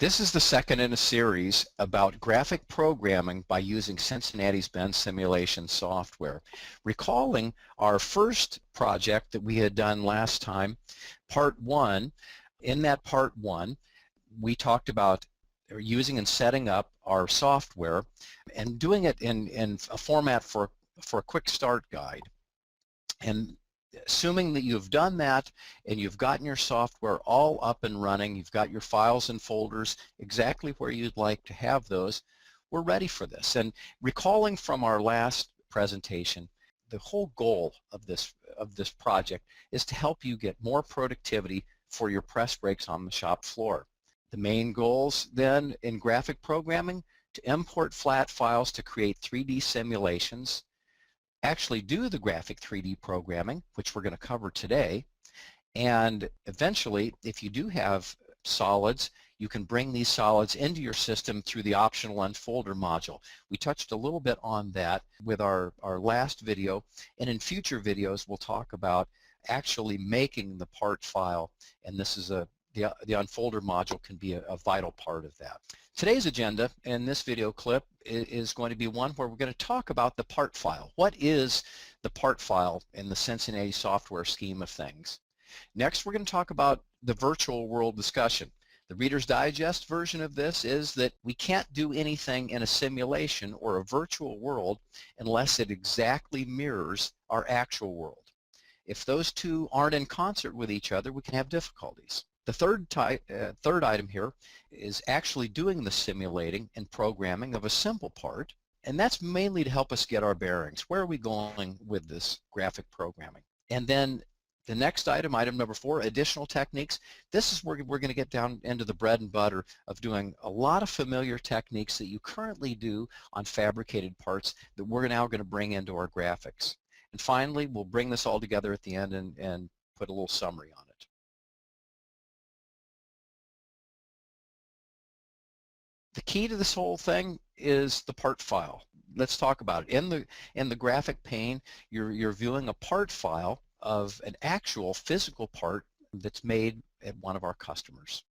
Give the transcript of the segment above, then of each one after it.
This is the second in a series about graphic programming by using Cincinnati's Ben simulation software. Recalling our first project that we had done last time, part one, in that part one, we talked about using and setting up our software and doing it in a format for a quick start guide. And assuming that you've done that and you've gotten your software all up and running, you've got your files and folders exactly where you'd like to have those, we're ready for this. And recalling from our last presentation, the whole goal of this project is to help you get more productivity for your press breaks on the shop floor. The main goals then in graphic programming: to import flat files to create 3D simulations, actually do the graphic 3D programming, which we're going to cover today, and eventually, if you do have solids, you can bring these solids into your system through the optional unfolder module. We touched a little bit on that with our last video, and in future videos we'll talk about actually making the part file, and this is the unfolder module can be a vital part of that. Today's agenda in this video clip is going to be one where we're going to talk about the part file. What is the part file in the Cincinnati software scheme of things? Next, we're going to talk about the virtual world discussion. The Reader's Digest version of this is that we can't do anything in a simulation or a virtual world unless it exactly mirrors our actual world. If those two aren't in concert with each other, we can have difficulties. The third item here is actually doing the simulating and programming of a simple part, and that's mainly to help us get our bearings. Where are we going with this graphic programming? And then the next item, item number 4, additional techniques. This is where we're going to get down into the bread and butter of doing a lot of familiar techniques that you currently do on fabricated parts that we're now going to bring into our graphics. And finally, we'll bring this all together at the end and put a little summary on it. The key to this whole thing is the part file. Let's talk about it. In the graphic pane, you're viewing a part file of an actual physical part that's made at one of our customers.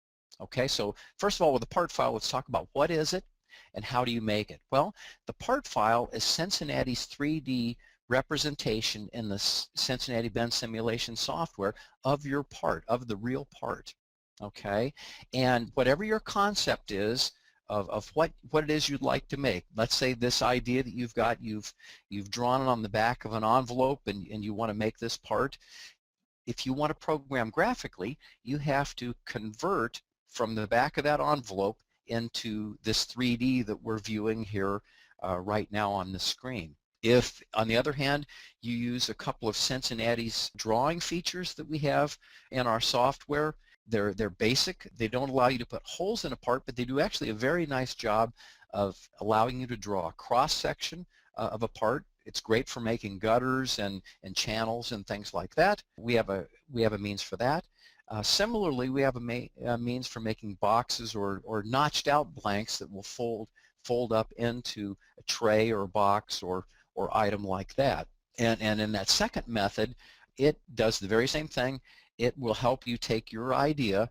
Okay, so first of all, with the part file, let's talk about what is it and how do you make it. Well, the part file is Cincinnati's 3D representation in the Cincinnati Ben simulation software of your part, of the real part. Okay, and whatever your concept is of what it is you'd like to make. Let's say this idea that you've got, you've drawn it on the back of an envelope and you want to make this part. If you want to program graphically, you have to convert from the back of that envelope into this 3D that we're viewing here right now on the screen. If, on the other hand, you use a couple of Cincinnati's drawing features that we have in our software, they're basic. They don't allow you to put holes in a part, but they do actually a very nice job of allowing you to draw a cross-section of a part. It's great for making gutters and channels and things like that. We have a means for that. Similarly, we have a means for making boxes or notched out blanks that will fold up into a tray or a box or item like that. And in that second method, it does the very same thing. It will help you take your idea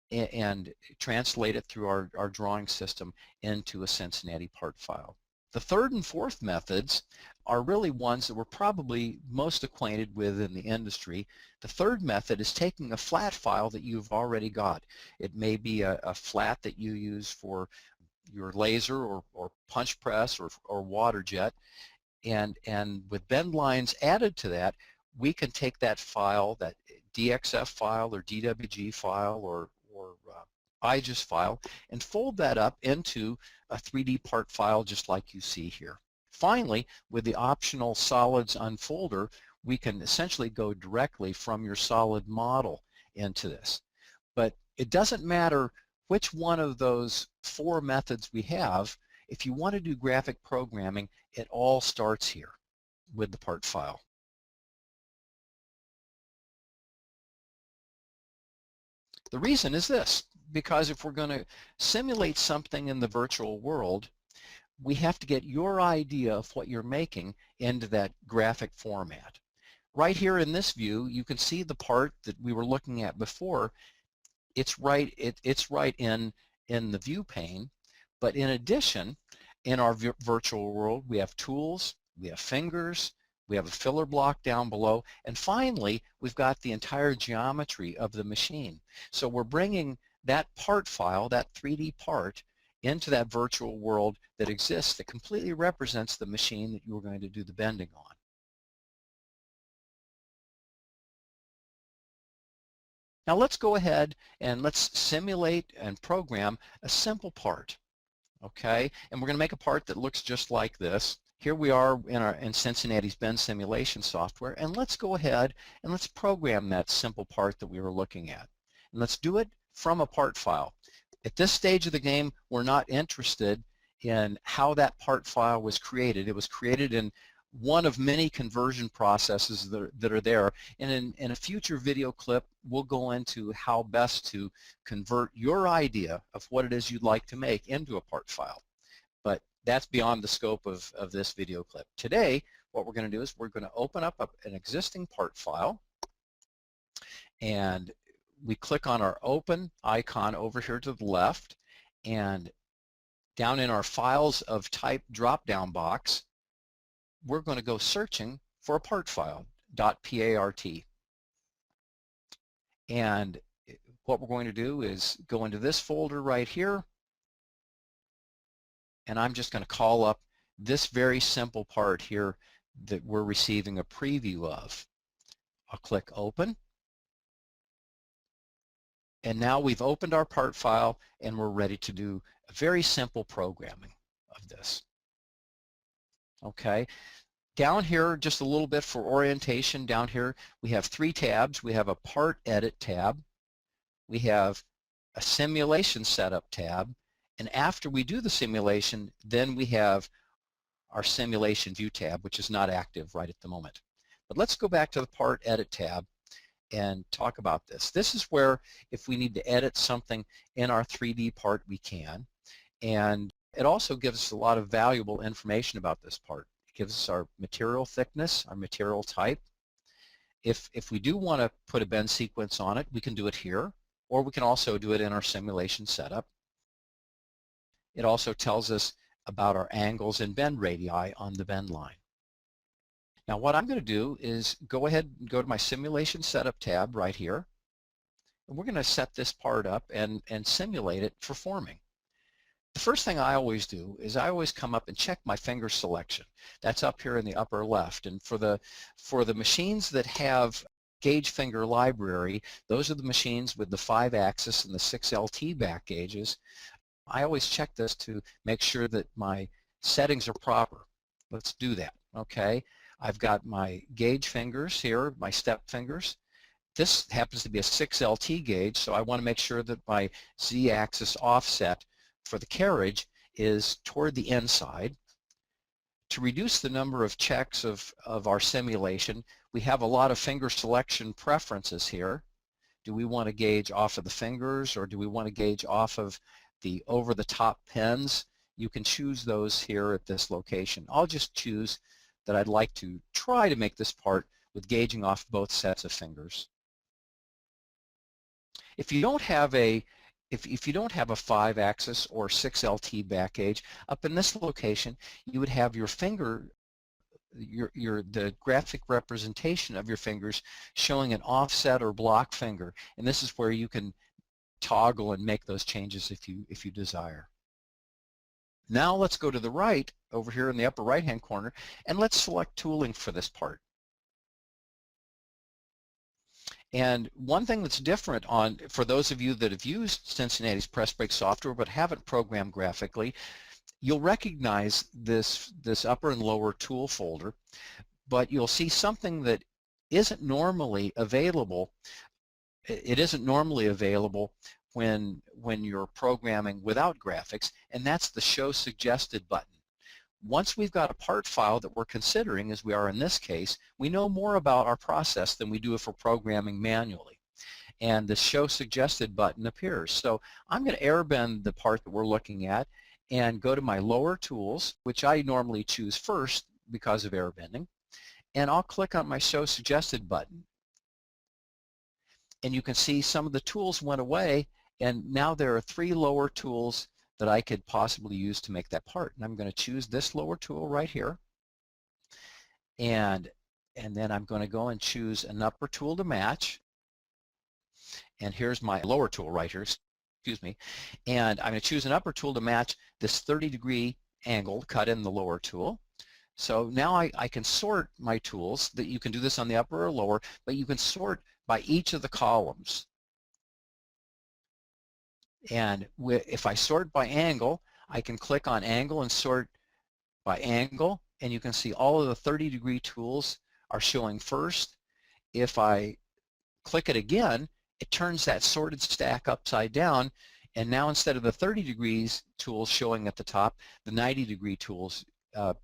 and translate it through our drawing system into a Cincinnati part file. The third and fourth methods are really ones that we're probably most acquainted with in the industry. The third method is taking a flat file that you've already got. It may be a flat that you use for your laser or punch press or water jet, and with bend lines added to that, we can take that file, that DXF file or DWG file or IGES file, and fold that up into a 3D part file just like you see here. Finally, with the optional solids unfolder, we can essentially go directly from your solid model into this. But it doesn't matter which one of those 4 methods we have. If you want to do graphic programming, it all starts here with the part file. The reason is this, because if we're going to simulate something in the virtual world, we have to get your idea of what you're making into that graphic format. Right here in this view, you can see the part that we were looking at before. It's right in in the view pane, but in addition, in our virtual world, we have tools, we have fingers, we have a filler block down below, and finally, we've got the entire geometry of the machine. So we're bringing that part file, that 3D part, into that virtual world that exists that completely represents the machine that you were going to do the bending on. Now let's go ahead and let's simulate and program a simple part, okay? And we're going to make a part that looks just like this. Here we are in Cincinnati's bend simulation software, and let's go ahead and let's program that simple part that we were looking at. And let's do it from a part file. At this stage of the game, we're not interested in how that part file was created. It was created in one of many conversion processes that are there. And in a future video clip, we'll go into how best to convert your idea of what it is you'd like to make into a part file. But that's beyond the scope of this video clip. Today, what we're going to do is we're going to open up an existing part file, and we click on our open icon over here to the left, and down in our files of type drop-down box, we're going to go searching for a part file, .part. And what we're going to do is go into this folder right here, and I'm just going to call up this very simple part here that we're receiving a preview of. I'll click open, and now we've opened our part file and we're ready to do a very simple programming of this. Okay, down here, just a little bit for orientation, down here we have 3 tabs. We have a part edit tab, we have a simulation setup tab, and after we do the simulation, then we have our simulation view tab, which is not active right at the moment. But let's go back to the part edit tab and talk about this. This is where if we need to edit something in our 3D part, we can. And it also gives us a lot of valuable information about this part. It gives us our material thickness, our material type. If we do want to put a bend sequence on it, we can do it here, or we can also do it in our simulation setup. It also tells us about our angles and bend radii on the bend line. Now what I'm going to do is go ahead and go to my simulation setup tab right here, and we're going to set this part up and simulate it for forming. The first thing I always do is I always come up and check my finger selection. That's up here in the upper left, and for the machines that have gauge finger library, those are the machines with the 5-axis and the 6LT back gauges. I always check this to make sure that my settings are proper. Let's do that. Okay, I've got my gauge fingers here, my step fingers. This happens to be a 6LT gauge, so I want to make sure that my Z-axis offset for the carriage is toward the inside. To reduce the number of checks of our simulation, we have a lot of finger selection preferences here. Do we want to gauge off of the fingers, or do we want to gauge off of the over-the-top pins? You can choose those here at this location. I'll just choose that I'd like to try to make this part with gauging off both sets of fingers. If you don't have a 5-axis or 6LT back gauge, up in this location you would have your finger, the graphic representation of your fingers showing an offset or block finger, and this is where you can toggle and make those changes if you desire. Now let's go to the right over here in the upper right hand corner, and let's select tooling for this part. And one thing that's different for those of you that have used Cincinnati's Press Brake software but haven't programmed graphically, you'll recognize this upper and lower tool folder, but you'll see something that isn't normally available. It isn't normally available when you're programming without graphics, and that's the Show Suggested button. Once we've got a part file that we're considering, as we are in this case, we know more about our process than we do if we're programming manually. And the Show Suggested button appears. So I'm going to airbend the part that we're looking at and go to my lower tools, which I normally choose first because of airbending, and I'll click on my Show Suggested button. And you can see some of the tools went away, And now there are 3 lower tools that I could possibly use to make that part. And I'm going to choose this lower tool right here. And then I'm going to go and choose an upper tool to match. And here's my lower tool right here, excuse me. And I'm going to choose an upper tool to match this 30-degree angle cut in the lower tool. So now I can sort my tools. That you can do this on the upper or lower, but you can sort by each of the columns. And if I sort by angle, I can click on angle and sort by angle, and you can see all of the 30-degree tools are showing first. If I click it again, it turns that sorted stack upside down, and now instead of the 30 degrees tools showing at the top, the 90-degree tools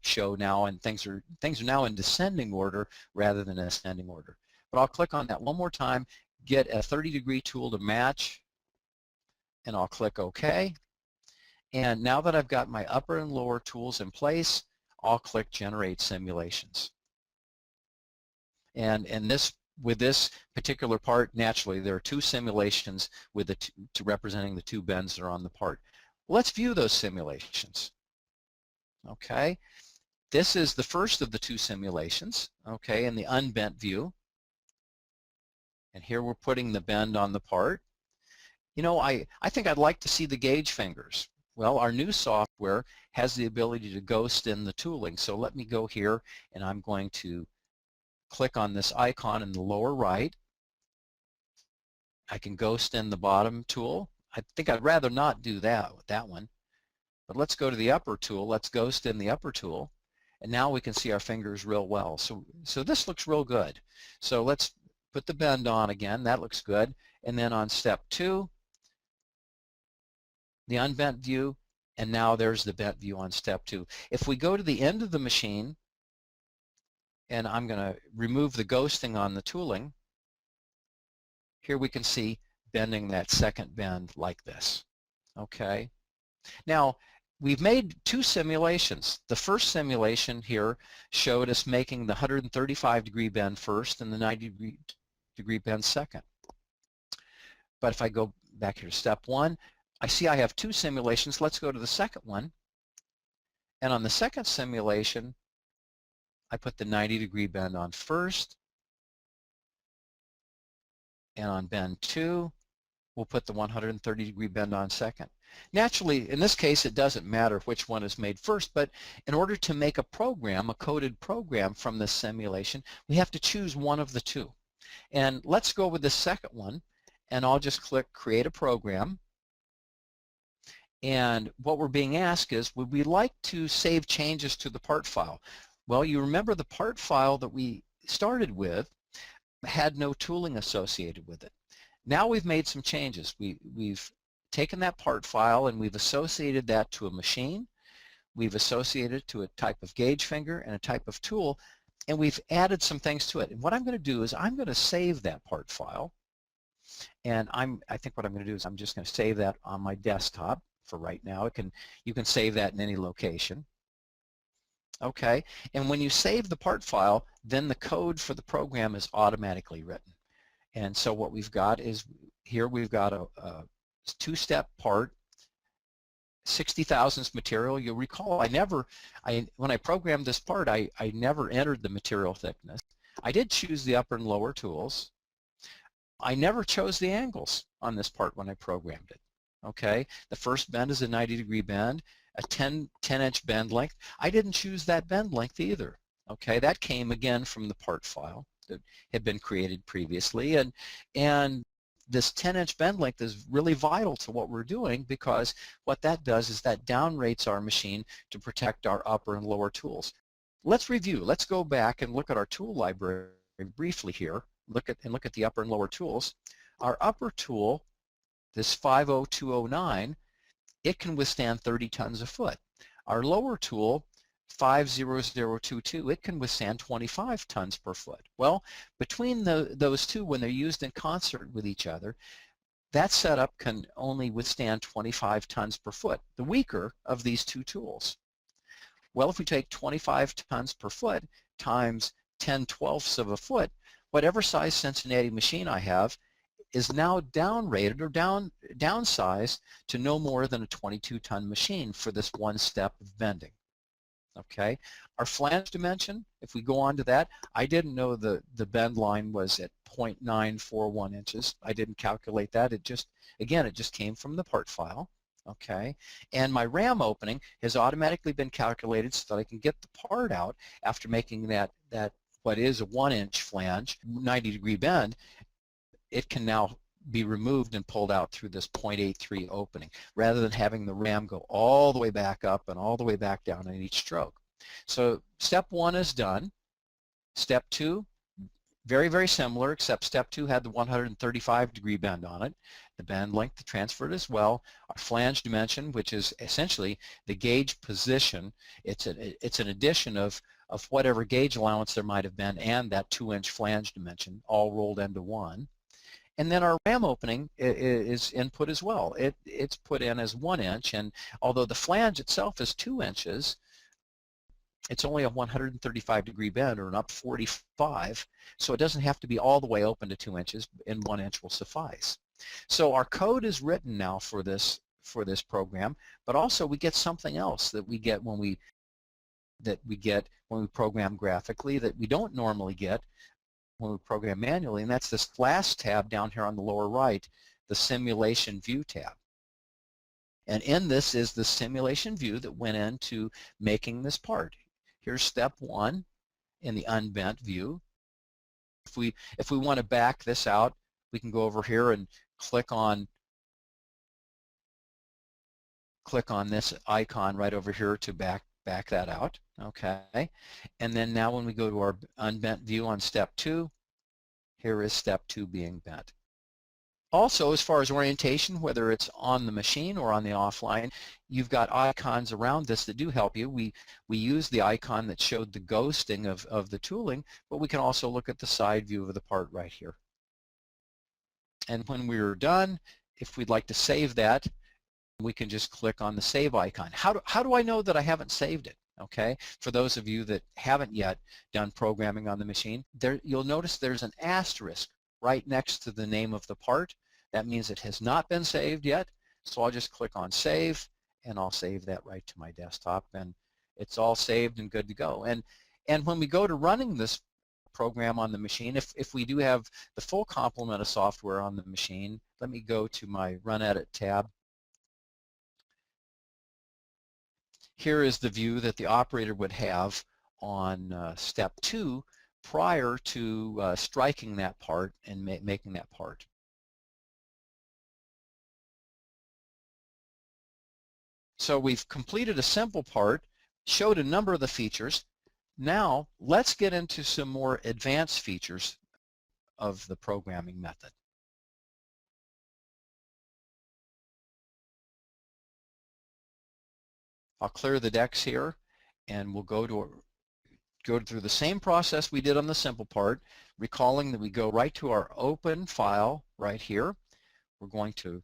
show now, and things are now in descending order rather than ascending order. But I'll click on that one more time, get a 30-degree tool to match, and I'll click OK. And now that I've got my upper and lower tools in place, I'll click Generate Simulations. And with this particular part, naturally, there are 2 simulations with the representing the 2 bends that are on the part. Let's view those simulations. Okay, this is the first of the 2 simulations, okay, in the unbent view. And here we're putting the bend on the part. You know, I think I'd like to see the gauge fingers. Well, our new software has the ability to ghost in the tooling. So let me go here, and I'm going to click on this icon in the lower right. I can ghost in the bottom tool. I think I'd rather not do that with that one. But let's go to the upper tool. Let's ghost in the upper tool. And now we can see our fingers real well. So this looks real good. So let's put the bend on again. That looks good. And then on step 2, the unbent view, and now there's the bent view on step 2. If we go to the end of the machine, and I'm going to remove the ghosting on the tooling, here we can see bending that second bend like this. Okay. Now, we've made 2 simulations. The first simulation here showed us making the 135-degree bend first and the 90-degree bend second. But if I go back here to step 1, I see I have 2 simulations. Let's go to the second one. And on the second simulation, I put the 90-degree bend on first. And on bend 2, we'll put the 130-degree bend on second. Naturally, in this case, it doesn't matter which one is made first, but in order to make a program, a coded program from this simulation, we have to choose one of the 2. And let's go with the second one, and I'll just click Create a Program. And what we're being asked is, would we like to save changes to the part file? Well, you remember the part file that we started with had no tooling associated with it. Now we've made some changes. We've taken that part file and we've associated that to a machine. We've associated it to a type of gauge finger and a type of tool, and we've added some things to it. And what I'm going to do is I'm going to save that part file. And I think what I'm going to do is I'm just going to save that on my desktop for right now. You can save that in any location. Okay, and when you save the part file, then the code for the program is automatically written. And so what we've got is, here we've got a 2-step part, 60 thousandths material. You'll recall when I programmed this part, I never entered the material thickness. I did choose the upper and lower tools. I never chose the angles on this part when I programmed it. Okay, the first bend is a 90-degree bend, a 10-inch bend length. I didn't choose that bend length either. Okay, that came again from the part file that had been created previously, and this 10-inch bend length is really vital to what we're doing, because what that does is that down rates our machine to protect our upper and lower tools. Let's review. Let's go back and look at our tool library briefly here. Look at the upper and lower tools. Our upper tool, this 50209, it can withstand 30 tons a foot. Our lower tool, 50022, it can withstand 25 tons per foot. Well, between those 2, when they're used in concert with each other, that setup can only withstand 25 tons per foot, the weaker of these 2 tools. Well, if we take 25 tons per foot times 10/12ths of a foot, whatever size Cincinnati machine I have, is now down-rated or downsized to no more than a 22-ton machine for this one step of bending. Okay, our flange dimension, if we go on to that, I didn't know the bend line was at 0.941 inches. I didn't calculate that. It just, again, it just came from the part file. Okay, and my ram opening has automatically been calculated so that I can get the part out after making that what is a 1-inch flange, 90-degree bend. It can now be removed and pulled out through this 0.83 opening, rather than having the ram go all the way back up and all the way back down in each stroke. So step 1 is done. Step 2, very, very similar, except step 2 had the 135-degree bend on it. The bend length transferred as well. Our flange dimension, which is essentially the gauge position, it's an addition of whatever gauge allowance there might have been and that 2-inch flange dimension all rolled into one. And then our ram opening is input as well. It's put in as 1 inch, and although the flange itself is 2 inches, it's only a 135-degree bend, or an up 45, so it doesn't have to be all the way open to 2 inches, and 1 inch will suffice. So our code is written now for this program, but also we get something else that we get when we program graphically that we don't normally get when we program manually, and that's this last tab down here on the lower right, the simulation view tab. And in this is the simulation view that went into making this part. Here's step 1 in the unbent view. If we want to back this out, we can go over here and click on this icon right over here to back that out. Okay, and then now when we go to our unbent view on step 2, here is step 2 being bent. Also, as far as orientation, whether it's on the machine or on the offline, you've got icons around this that do help you. We use the icon that showed the ghosting of the tooling, but we can also look at the side view of the part right here. And when we're done, if we'd like to save that, we can just click on the save icon. How do I know that I haven't saved it? Okay, for those of you that haven't yet done programming on the machine, you'll notice there's an asterisk right next to the name of the part. That means it has not been saved yet, so I'll just click on save, and I'll save that right to my desktop, and it's all saved and good to go. And when we go to running this program on the machine, if we do have the full complement of software on the machine, let me go to my Run Edit tab. Here is the view that the operator would have on step 2 prior to striking that part and making that part. So we've completed a simple part, showed a number of the features. Now let's get into some more advanced features of the programming method. I'll clear the decks here, and we'll go through the same process we did on the simple part, recalling that we go right to our open file right here. We're going to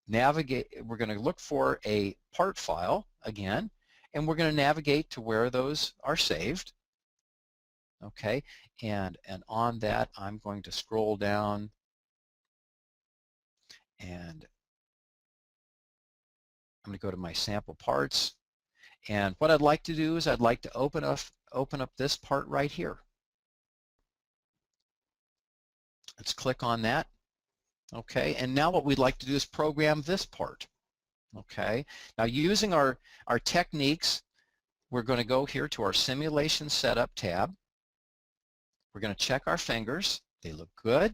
navigate, we're going to look for a part file again, and we're going to navigate to where those are saved. Okay, and on that I'm going to scroll down, and I'm going to go to my sample parts, and what I'd like to do is I'd like to open up this part right here. Let's click on that. Okay, and now what we'd like to do is program this part. Okay, now using our techniques, we're going to go here to our Simulation Setup tab. We're going to check our fingers. They look good.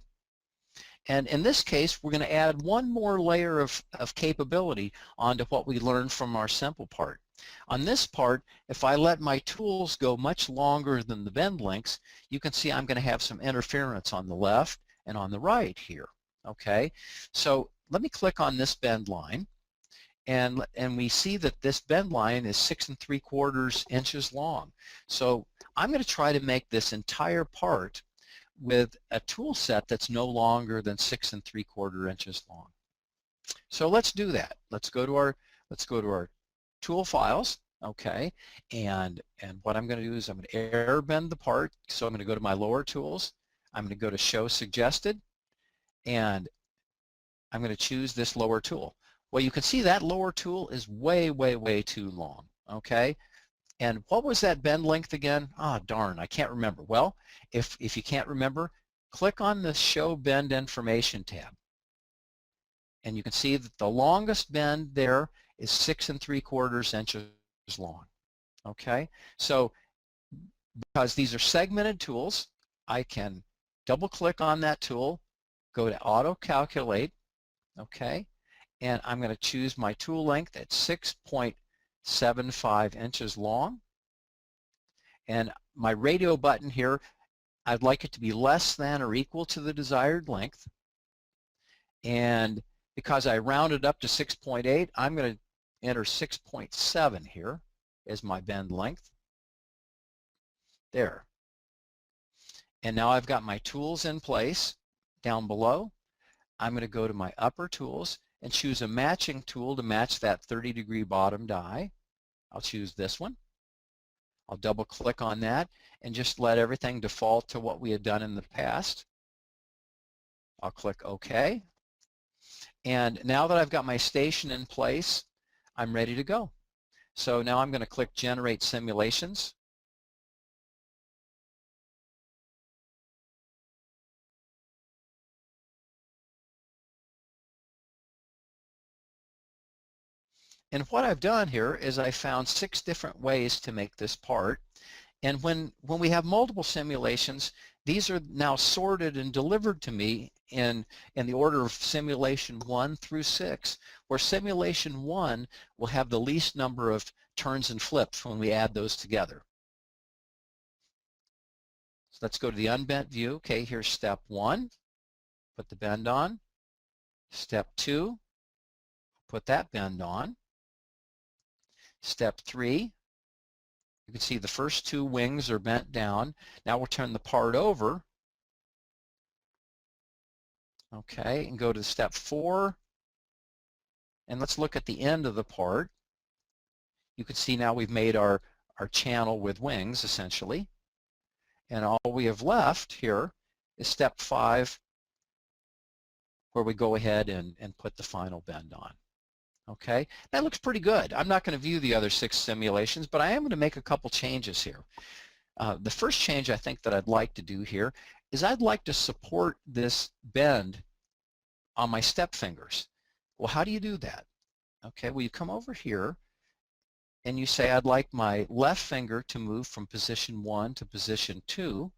And in this case, we're going to add one more layer of capability onto what we learned from our simple part. On this part, if I let my tools go much longer than the bend lengths, you can see I'm going to have some interference on the left and on the right here. Okay, so let me click on this bend line, and we see that this bend line is 6 3/4 inches long. So I'm going to try to make this entire part with a tool set that's no longer than 6 3/4 inches long. So let's do that. Let's go to our tool files. Okay, and what I'm going to do is I'm going to air bend the part. So I'm going to go to my lower tools. I'm going to go to Show Suggested, and I'm going to choose this lower tool. Well, you can see that lower tool is way, way, way too long, okay? And what was that bend length again? Ah, darn, I can't remember. Well, if you can't remember, click on the Show Bend Information tab. And you can see that the longest bend there is 6 3/4 inches long, okay? So because these are segmented tools, I can double click on that tool, go to Auto Calculate, okay? And I'm going to choose my tool length at 6.75 inches long. And my radio button here, I'd like it to be less than or equal to the desired length. And because I rounded up to 6.8, I'm going to enter 6.7 here as my bend length. There. And now I've got my tools in place down below. I'm going to go to my upper tools and choose a matching tool to match that 30-degree bottom die. I'll choose this one. I'll double click on that and just let everything default to what we had done in the past. I'll click OK. And now that I've got my station in place, I'm ready to go. So now I'm going to click Generate Simulations. And what I've done here is I found 6 different ways to make this part. And when we have multiple simulations, these are now sorted and delivered to me in the order of simulation 1 through 6, where simulation 1 will have the least number of turns and flips when we add those together. So let's go to the unbent view. Okay, here's step 1. Put the bend on. Step 2, put that bend on. Step 3, you can see the first 2 wings are bent down. Now we'll turn the part over. Okay, and go to step 4. And let's look at the end of the part. You can see now we've made our channel with wings, essentially. And all we have left here is step 5, where we go ahead and put the final bend on. Okay, that looks pretty good. I'm not going to view the other 6 simulations, but I am going to make a couple changes here. The first change I think that I'd like to do here is I'd like to support this bend on my step fingers. Well, how do you do that? Okay, well, you come over here and you say I'd like my left finger to move from position 1 to position 2.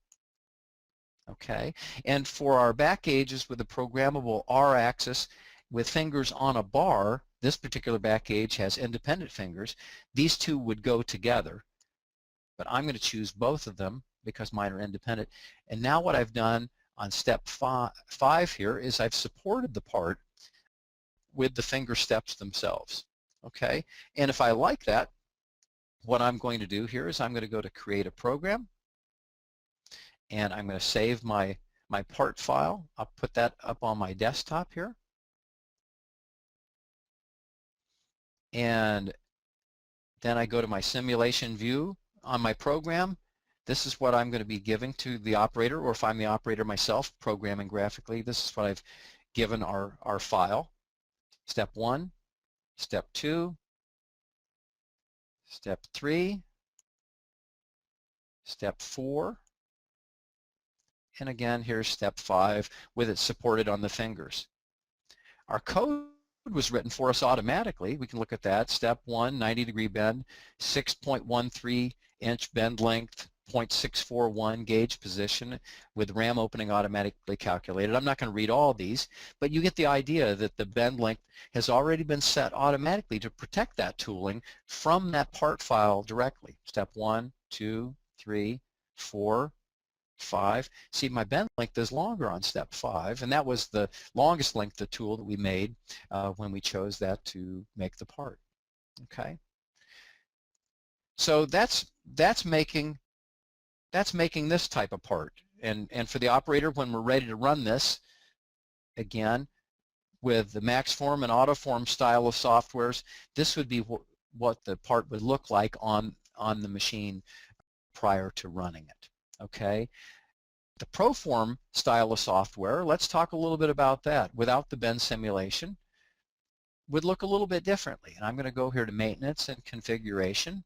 Okay, and for our back gauges with a programmable R-axis with fingers on a bar, this particular back gauge has independent fingers. These 2 would go together, but I'm going to choose both of them because mine are independent. And now what I've done on step 5 here is I've supported the part with the finger steps themselves. Okay, and if I like that, what I'm going to do here is I'm going to go to Create a Program, and I'm going to save my part file. I'll put that up on my desktop here. And then I go to my simulation view on my program. This is what I'm going to be giving to the operator, or if I'm the operator myself programming graphically, this is what I've given our file. Step 1, step 2, step 3, step 4, and again here's step 5 with it supported on the fingers. Our code was written for us automatically. We can look at that. Step 1, 90-degree bend, 6.13 inch bend length, 0.641 gauge position with ram opening automatically calculated. I'm not going to read all these, but you get the idea that the bend length has already been set automatically to protect that tooling from that part file directly. Step 1, 2, 3, 4, 5. See, my bend length is longer on step 5, and that was the longest length of tool that we made when we chose that to make the part. Okay, so that's making this type of part, and for the operator, when we're ready to run this, again with the Maxform and AutoForm style of softwares, this would be what the part would look like on the machine prior to running it. Okay, The Proform style of software, let's talk a little bit about that. Without the bend simulation, would look a little bit differently. And I'm going to go here to Maintenance and Configuration,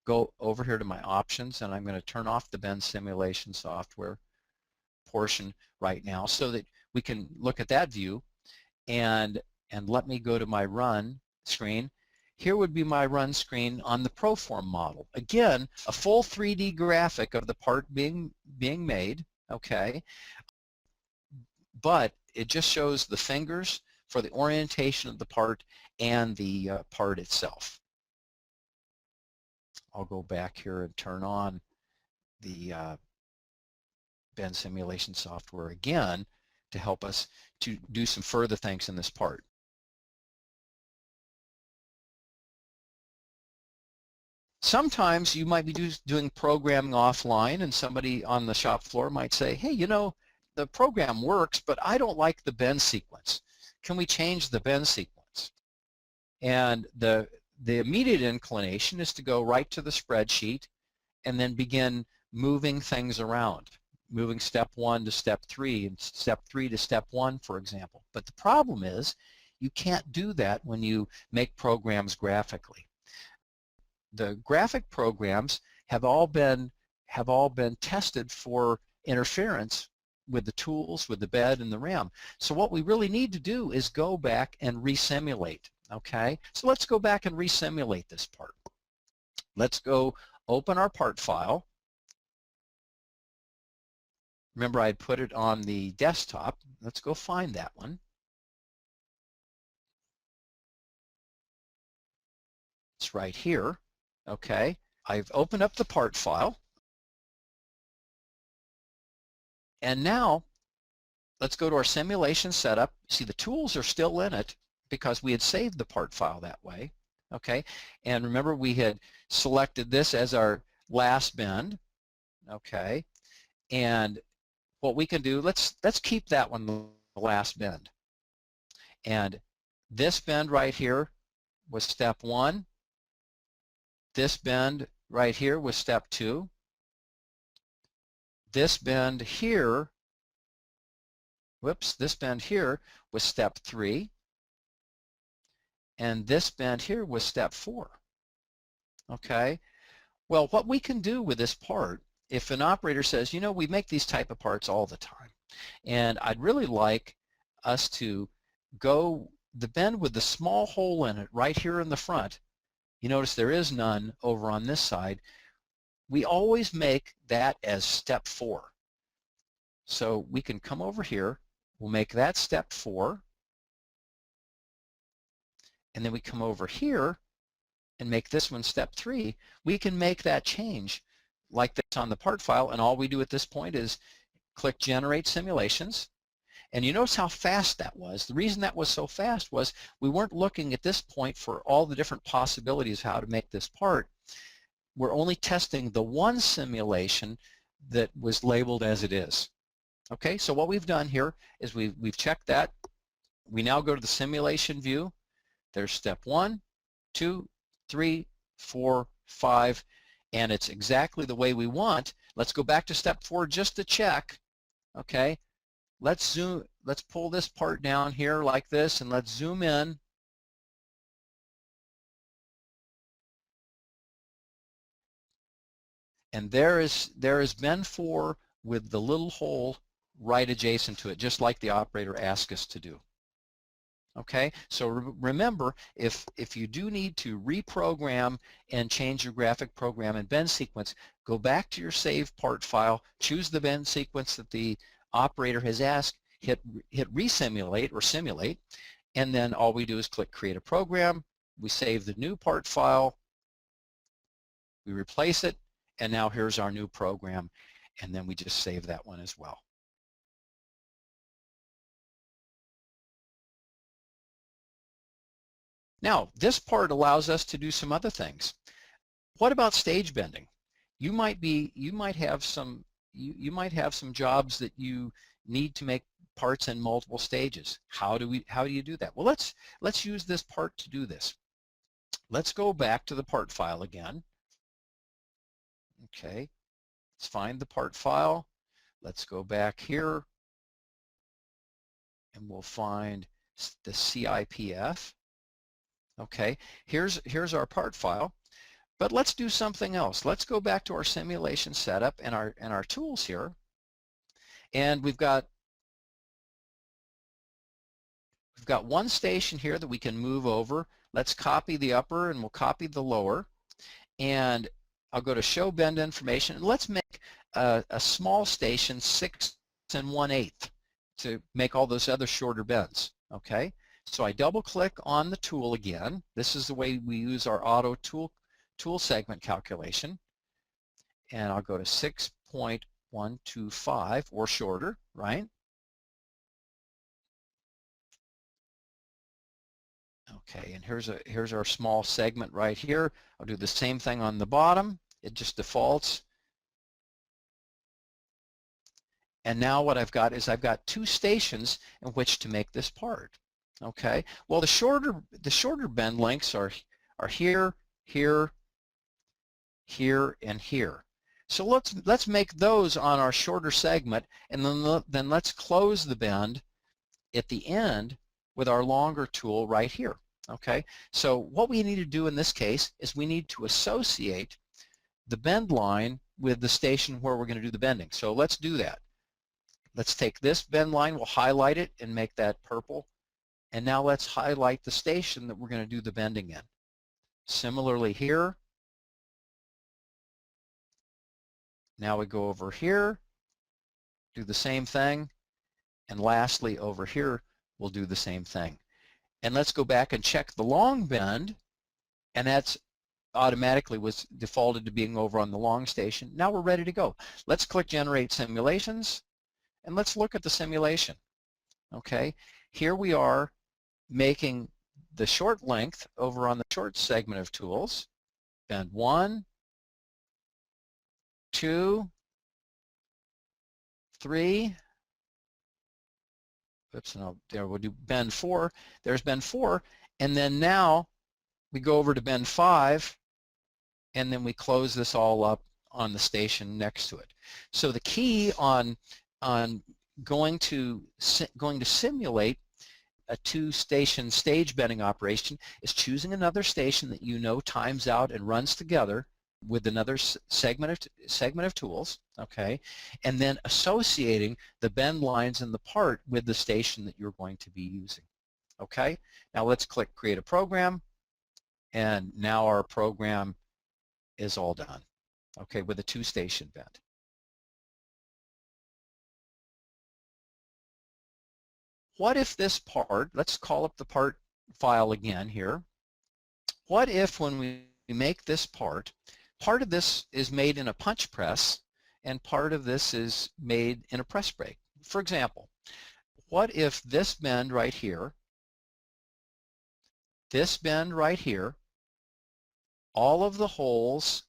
go over here to my options, and I'm going to turn off the bend simulation software portion right now so that we can look at that view. And let me go to my run screen. Here would be my run screen on the Proform model. Again, a full 3D graphic of the part being made, okay? But it just shows the fingers for the orientation of the part and the part itself. I'll go back here and turn on the bend simulation software again to help us to do some further things in this part. Sometimes you might be doing programming offline, and somebody on the shop floor might say, hey, you know, the program works, but I don't like the bend sequence. Can we change the bend sequence? And the immediate inclination is to go right to the spreadsheet and then begin moving things around, moving step 1 to step 3 and step 3 to step 1, for example. But the problem is you can't do that when you make programs graphically. The graphic programs have all been tested for interference with the tools, with the bed and the RAM. So what we really need to do is go back and resimulate. Okay, so let's go back and resimulate this part. Let's go open our part file. Remember, I put it on the desktop. Let's go find that one. It's right here. Okay, I've opened up the part file. And now let's go to our simulation setup. See, the tools are still in it because we had saved the part file that way. Okay, and remember, we had selected this as our last bend. Okay, and what we can do, let's keep that one the last bend. And this bend right here was step 1. This bend right here was step 2. This bend here, this bend here was step 3. And this bend here was step 4. Okay, well, what we can do with this part, if an operator says, you know, we make these type of parts all the time, and I'd really like us to go the bend with the small hole in it right here in the front. You notice there is none over on this side. We always make that as step 4. So we can come over here, we'll make that step 4, and then we come over here and make this one step 3. We can make that change like this on the part file, and all we do at this point is click Generate Simulations. And you notice how fast that was. The reason that was so fast was we weren't looking at this point for all the different possibilities of how to make this part. We're only testing the one simulation that was labeled as it is. Okay, so what we've done here is we've checked that. We now go to the simulation view. There's step 1, 2, 3, 4, 5, and it's exactly the way we want. Let's go back to step 4 just to check. Okay, let's pull this part down here like this, and let's zoom in. And there is bend 4 with the little hole right adjacent to it, just like the operator asked us to do. Okay, so remember, if you do need to reprogram and change your graphic program and bend sequence, go back to your save part file, choose the bend sequence that the operator has asked, hit resimulate or simulate, and then all we do is click create a program. We save the new part file, we replace it, and now here's our new program, and then we just save that one as well. Now, this part allows us to do some other things. What about stage bending? You might have some jobs that you need to make parts in multiple stages. How do you do that? Well, let's use this part to do this. Let's go back to the part file again. Okay, Let's find the part file. Let's go back here and we'll find the CIPF. Okay, here's our part file, but let's do something else. Let's go back to our simulation setup and our tools here, and we've got one station here that we can move over. Let's copy the upper and we'll copy the lower, and I'll go to show bend information, and let's make a small station 6 1/8 to make all those other shorter bends. Okay, so I double click on the tool again. This is the way we use our auto tool segment calculation, and I'll go to 6.125 or shorter, right? Okay, and here's our small segment right here. I'll do the same thing on the bottom. It just defaults. And now what I've got is I've got 2 stations in which to make this part. Okay. Well, the shorter bend lengths are here, here, here, and here. So let's make those on our shorter segment, and then let's close the bend at the end with our longer tool right here. Okay. So what we need to do in this case is we need to associate the bend line with the station where we're going to do the bending. So let's do that. Let's take this bend line, we'll highlight it and make that purple, and now let's highlight the station that we're going to do the bending in. Similarly here, now we go over here, do the same thing, and lastly over here we'll do the same thing. And let's go back and check the long bend, and that's automatically was defaulted to being over on the long station. Now we're ready to go. Let's click Generate Simulations, and let's look at the simulation. Okay, here we are making the short length over on the short segment of tools. Bend 1, 2, 3. Oops, and there we'll do bend 4. There's bend 4, and then now we go over to bend 5, and then we close this all up on the station next to it. So the key on going to simulate a 2-station stage bending operation is choosing another station that you know times out and runs together with another segment of tools, okay, and then associating the bend lines in the part with the station that you're going to be using. Okay, now let's click Create a Program, and now our program is all done, okay, with a 2-station bend. What if this part, let's call up the part file again here. What if when we make this part of this is made in a punch press and part of this is made in a press brake? For example, what if this bend right here, all of the holes,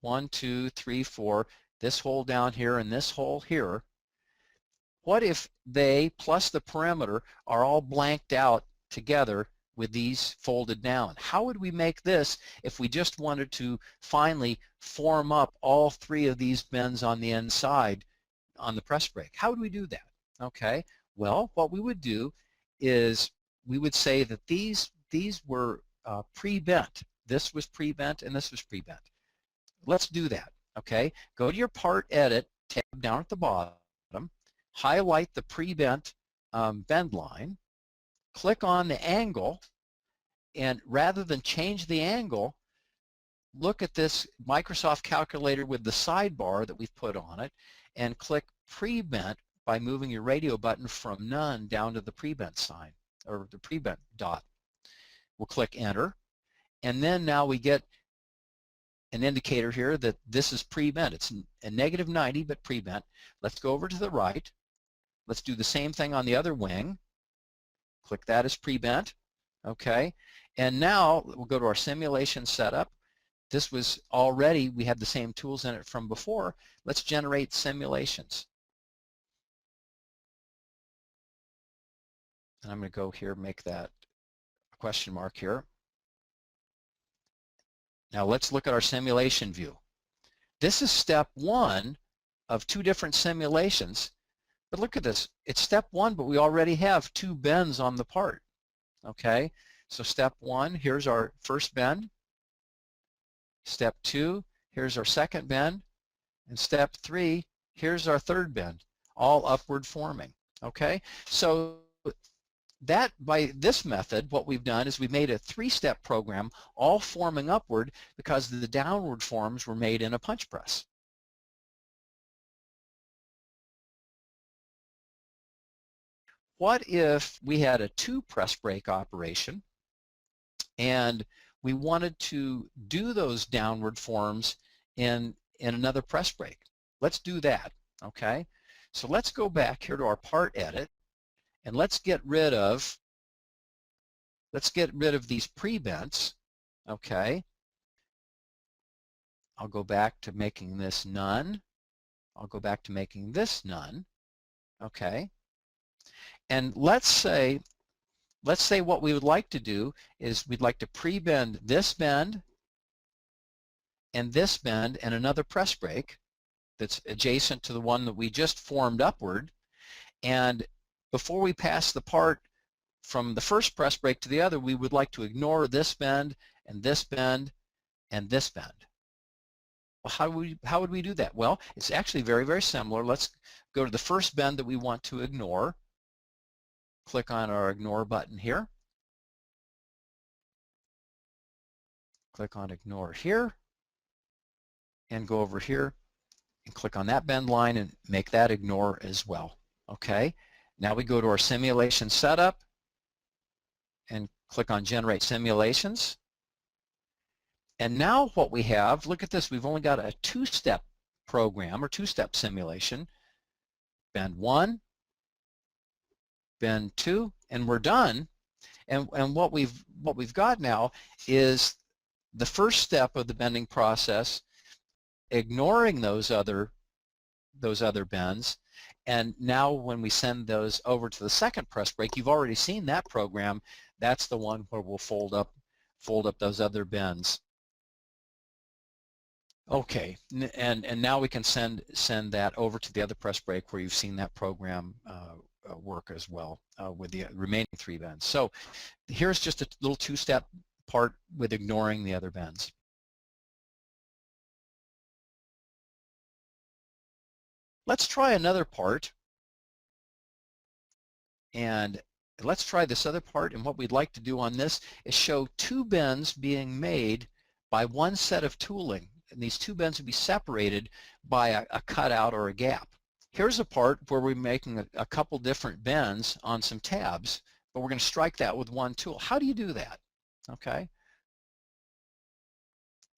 1, 2, 3, 4, this hole down here and this hole here, what if they plus the perimeter are all blanked out together with these folded down? How would we make this if we just wanted to finally form up all 3 of these bends on the inside on the press brake? How would we do that? Okay, well, what we would do is we would say that these were pre-bent. This was pre-bent and this was pre-bent. Let's do that. Okay, go to your Part Edit tab down at the bottom, highlight the pre-bent bend line, click on the angle, and rather than change the angle, look at this Microsoft calculator with the sidebar that we've put on it, and click pre-bent by moving your radio button from none down to the pre-bent sign, or the pre-bent dot. We'll click Enter, and then now we get an indicator here that this is pre-bent. It's a -90, but pre-bent. Let's go over to the right. Let's do the same thing on the other wing. Click that as pre-bent. Okay, and now we'll go to our simulation setup. This was already, we had the same tools in it from before. Let's generate simulations. And I'm going to go here, make that a question mark here. Now let's look at our simulation view. This is step one of two different simulations. But look at this. It's step one, but we already have two bends on the part. Okay? So step one, here's our first bend. Step two, here's our second bend. And step three, here's our third bend, all upward forming. Okay? So that, by this method, what we've done is we've made a three-step program all forming upward because the downward forms were made in a punch press. What if we had a two press brake operation and we wanted to do those downward forms in another press brake? Let's do that, okay? So let's go back here to our part edit and let's get rid of these pre-bents, okay? I'll go back to making this none. I'll go back to making this none, okay? And let's say what we would like to do is we'd like to pre-bend this bend and this bend and another press brake that's adjacent to the one that we just formed upward. And before we pass the part from the first press brake to the other, we would like to ignore this bend and this bend and this bend. Well, how would we do that? Well, it's actually very, very similar. Let's go to the first bend that we want to ignore. Click on our ignore button here. Click on ignore here and go over here and click on that bend line and make that ignore as well. Okay, now we go to our simulation setup and click on generate simulations. And now what we have, look at this, we've only got a two-step program or two-step simulation. Bend one, bend two, and we're done. And what we've got now is the first step of the bending process, ignoring those other bends. And now when we send those over to the second press brake, you've already seen that program. That's the one where we'll fold up those other bends. Okay, and now we can send that over to the other press brake where you've seen that program work as well with the remaining three bends. So here's just a little two-step part with ignoring the other bends. Let's try another part, and let's try this other part. And what we'd like to do on this is show two bends being made by one set of tooling. And these two bends would be separated by a cutout or a gap. Here's a part where we're making a couple different bends on some tabs, but we're going to strike that with one tool. How do you do that? Okay.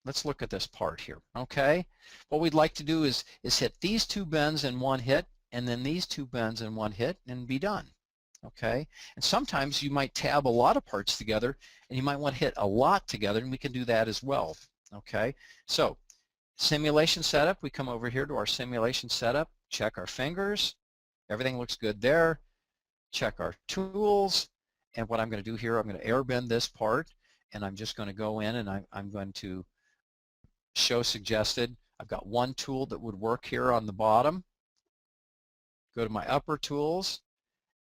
Let's look at this part here. Okay. What we'd like to do is hit these two bends in one hit, and then these two bends in one hit, and be done. Okay. And sometimes you might tab a lot of parts together, and you might want to hit a lot together, and we can do that as well. Okay. So simulation setup, we come over here to our simulation setup, check our fingers, everything looks good there, check our tools, and what I'm going to do here, I'm going to air bend this part, and I'm just going to go in and I'm going to show suggested. I've got one tool that would work here on the bottom. Go to my upper tools,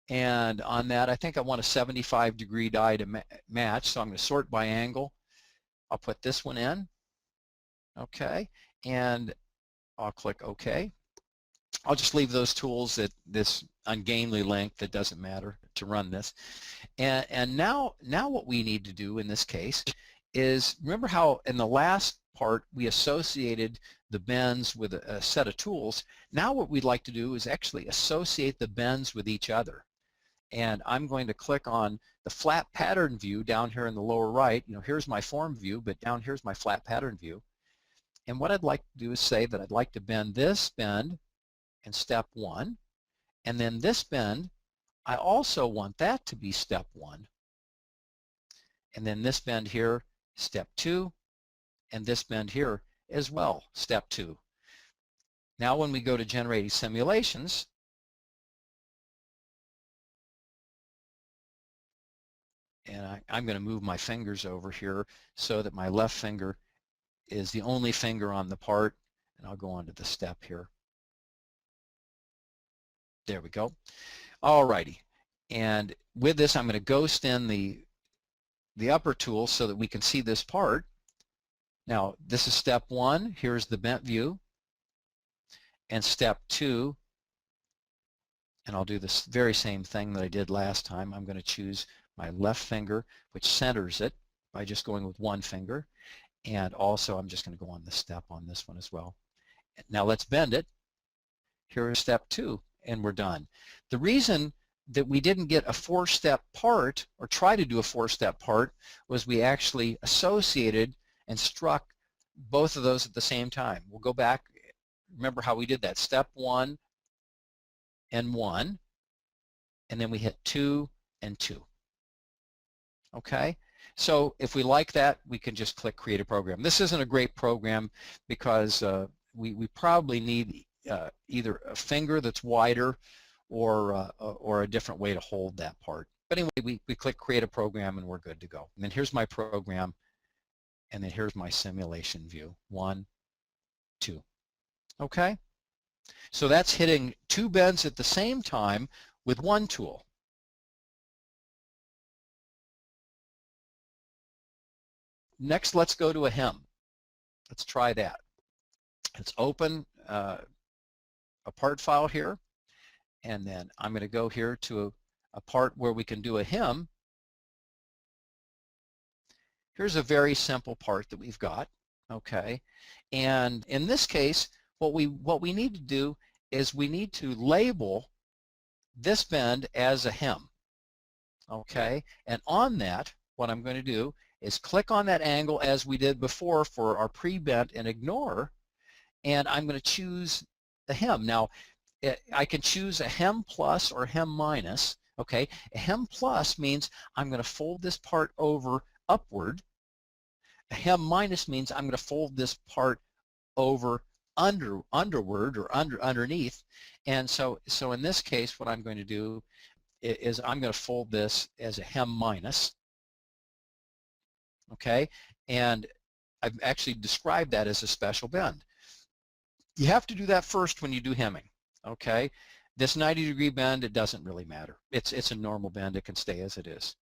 and on that I think I want a 75-degree die to match, so I'm going to sort by angle. I'll put this one in. Okay, and I'll click OK. I'll just leave those tools at this ungainly length that doesn't matter to run this. And now what we need to do in this case is, remember how in the last part we associated the bends with a set of tools. Now what we'd like to do is actually associate the bends with each other. And I'm going to click on the flat pattern view down here in the lower right. You know, here's my form view, but down here's my flat pattern view. And what I'd like to do is say that I'd like to bend this bend in step one, and then this bend, I also want that to be step one. And then this bend here, step two, and this bend here as well, step two. Now when we go to generating simulations, and I'm going to move my fingers over here so that my left finger is the only finger on the part, And I'll go on to the step here. There we go. Alrighty. And with this, I'm going to ghost in the upper tool so that we can see this part. Now, this is step 1. Here's the bent view. And step 2, and I'll do this very same thing that I did last time. I'm going to choose my left finger, which centers it by just going with one finger. And also, I'm just going to go on the step on this one as well. Now, let's bend it. Here is step 2, and we're done. The reason that we didn't get a 4-step part, or try to do a 4-step part, was we actually associated and struck both of those at the same time. We'll go back. Remember how we did that. Step 1 and 1, and then we hit 2 and 2. Okay? So if we like that, we can just click Create a Program. This isn't a great program because we probably need either a finger that's wider or a different way to hold that part. But anyway, we click Create a Program and we're good to go. And then here's my program, and then here's my simulation view. 1, 2. Okay? So that's hitting 2 bends at the same time with one tool. Next, let's go to a hem. Let's try that. Let's open a part file here, and then I'm going to go here to a part where we can do a hem. Here's a very simple part that we've got, okay? And in this case, what we need to do is we need to label this bend as a hem, okay? And on that, what I'm going to do is click on that angle as we did before for our pre-bent and ignore, and I'm going to choose the hem. Now, I can choose a hem plus or hem minus, okay? A hem plus means I'm going to fold this part over upward. A hem minus means I'm going to fold this part over underward or underneath. And so in this case, what I'm going to do is I'm going to fold this as a hem minus. Okay, and I've actually described that as a special bend. You have to do that first when you do hemming. Okay, this 90-degree bend, it doesn't really matter. It's a normal bend. It can stay as it is.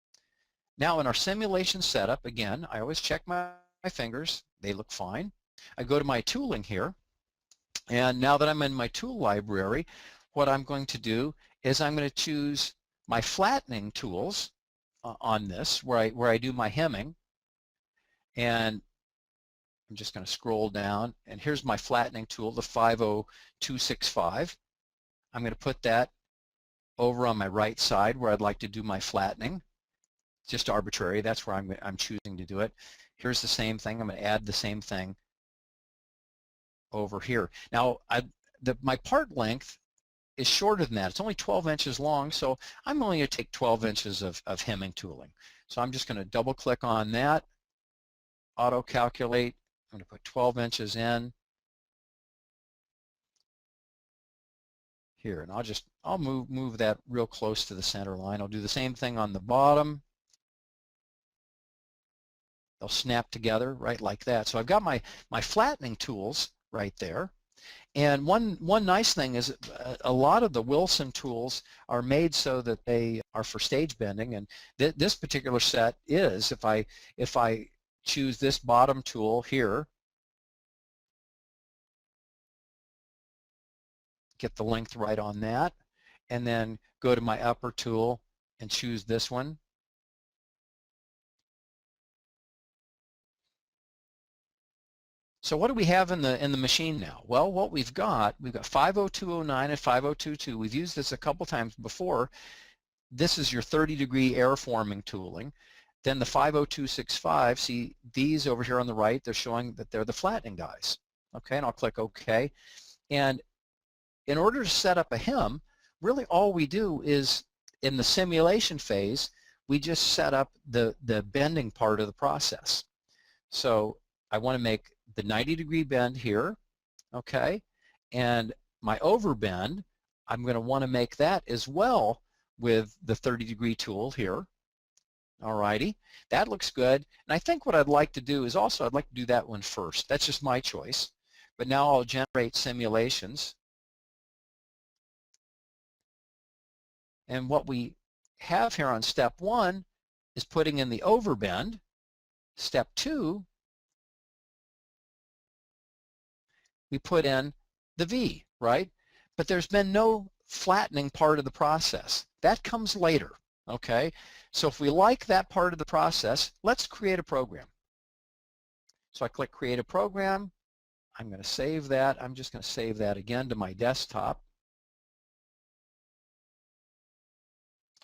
Now in our simulation setup, again, I always check my fingers. They look fine. I go to my tooling here, and now that I'm in my tool library, what I'm going to do is I'm going to choose my flattening tools on this, where I do my hemming. And I'm just going to scroll down, and here's my flattening tool, the 50265. I'm going to put that over on my right side where I'd like to do my flattening. Just arbitrary, that's where I'm choosing to do it. Here's the same thing. I'm going to add the same thing over here. Now, my part length is shorter than that. It's only 12 inches long, so I'm only going to take 12 inches of hemming tooling. So I'm just going to double click on that. Auto calculate. I'm going to put 12 inches in here, and I'll move that real close to the center line. I'll do the same thing on the bottom. They'll snap together right like that. So I've got my flattening tools right there. And one nice thing is a lot of the Wilson tools are made so that they are for stage bending, and this particular set is. If I choose this bottom tool here, get the length right on that, and then go to my upper tool and choose this one. So what do we have in the machine now? Well, what we've got 50209 and 5022. We've used this a couple times before. This is your 30-degree airforming tooling. Then the 50265, see these over here on the right, they're showing that they're the flattening dies. Okay, and I'll click OK. And in order to set up a hem, really all we do is, in the simulation phase, we just set up the bending part of the process. So I want to make the 90-degree bend here, okay, and my overbend, I'm going to want to make that as well with the 30-degree tool here. Alrighty, that looks good. And I think what I'd like to do is also I'd like to do that one first. That's just my choice. but now I'll generate simulations. And what we have here on step 1 is putting in the overbend. Step 2, we put in the V, right? But there's been no flattening part of the process. That comes later, okay? So if we like that part of the process, let's create a program. So I click Create a Program. I'm going to save that. I'm just going to save that again to my desktop.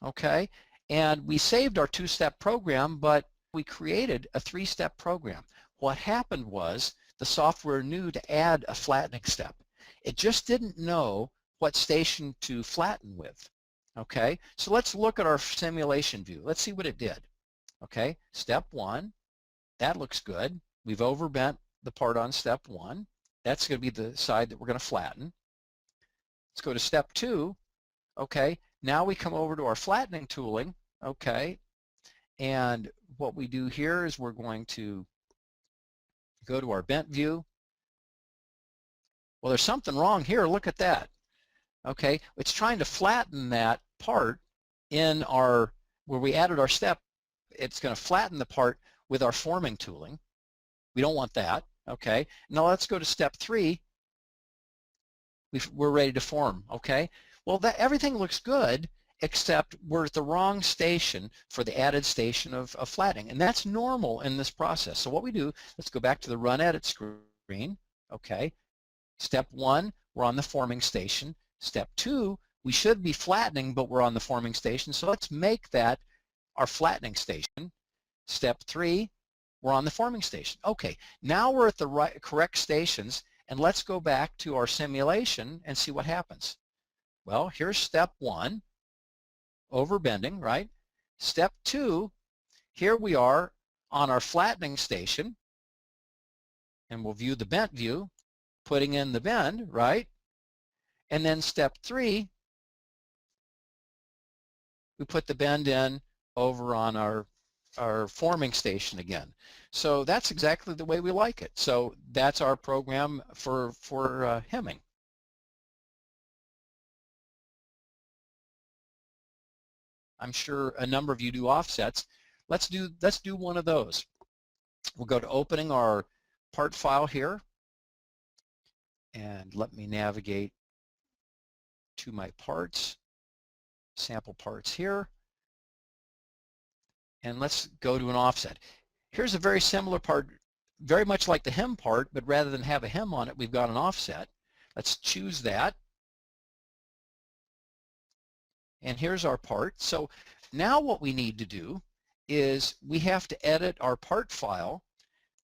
Okay, and we saved our 2-step program, but we created a 3-step program. What happened was the software knew to add a flattening step. It just didn't know what station to flatten with. Okay, so let's look at our simulation view. Let's see what it did. Okay, step 1, that looks good. We've overbent the part on step 1. That's going to be the side that we're going to flatten. Let's go to step 2. Okay, now we come over to our flattening tooling. Okay, and what we do here is we're going to go to our bent view. Well, there's something wrong here. Look at that. Okay, it's trying to flatten that part in our, where we added our step. It's going to flatten the part with our forming tooling. We don't want that. Okay, now let's go to step 3. We're ready to form. Okay, well, everything looks good except we're at the wrong station for the added station of flattening, and that's normal in this process. So what we do, let's go back to the Run Edit screen. Okay, step 1, we're on the forming station. Step 2, we should be flattening, but we're on the forming station, so let's make that our flattening station. Step 3, we're on the forming station. Okay, now we're at the correct stations, and let's go back to our simulation and see what happens. Well, here's step 1, overbending, right? Step 2, here we are on our flattening station, and we'll view the bent view, putting in the bend, right? And then step 3, we put the bend in over on our forming station again. So that's exactly the way we like it. So that's our program for hemming. I'm sure a number of you do offsets. Let's do one of those. We'll go to opening our part file here, and let me navigate to my parts, sample parts here, and let's go to an offset. Here's a very similar part, very much like the hem part, but rather than have a hem on it, we've got an offset. Let's choose that. And here's our part. So now what we need to do is we have to edit our part file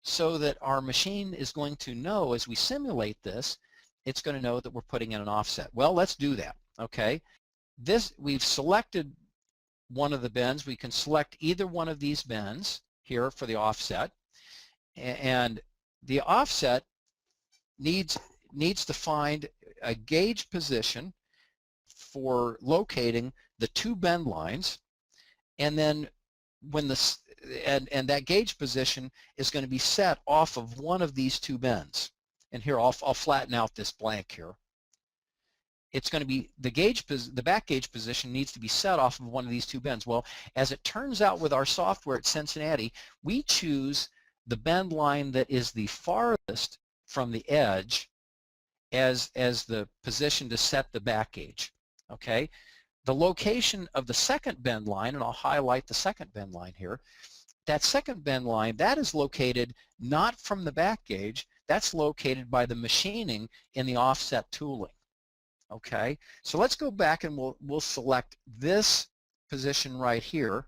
so that our machine is going to know, as we simulate this, it's going to know that we're putting in an offset. Well, let's do that. Okay, we've selected one of the bends. We can select either one of these bends here for the offset, and the offset needs to find a gauge position for locating the 2 bend lines, and then when and that gauge position is going to be set off of one of these 2 bends. And here I'll flatten out this blank here. It's going to be the back gauge position needs to be set off of one of these 2 bends. Well, as it turns out with our software at Cincinnati, we choose the bend line that is the farthest from the edge as the position to set the back gauge. Okay, the location of the second bend line, and I'll highlight the second bend line here, that second bend line, that is located not from the back gauge, that's located by the machining in the offset tooling. Okay, so let's go back and we'll select this position right here